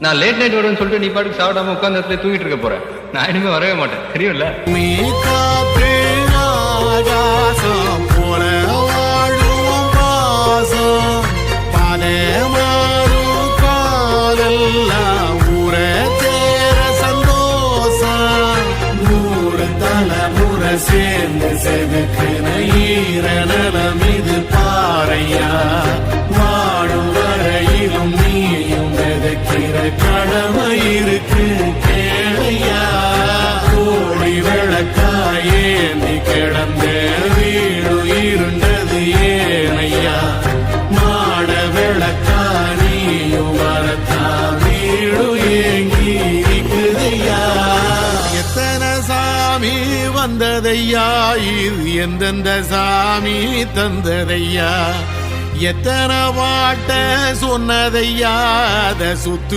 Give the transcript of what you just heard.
நான் late night வருவேன்னு சொல்லிட்டு நீ பாட்டுக்கு சாப்பிடாம உட்காந்து இடத்துல தூங்கிட்டு இருக்க போறேன். நான் இனிமே வரவே மாட்டேன், தெரியும்ல? நீ காற்றே ஆகாசம் போல வாழும் பாசம் பாலே மாறும் காலெல்லாம் ஊர தேர சந்தோஷம் நூறு தலைமுறை சேர்ந்து செதுக்கின ஈர நலம் இது பாறையா வாடும் வரையிலும் நீயும் விதைக்கிற கடமை இருக்கு கேளையா கோழி விளக்காயேந்தி கிடந்த வீடு இருண்டது ஏனையா மாட விளக்கா நீயும் வரத்தா வீடு ஏங்கி இருக்குதையா எத்தனை சாமி வந்ததையா இது எந்தெந்த சாமி தந்ததையா எத்தனை பாட்ட சொன்னதையா அத சுத்து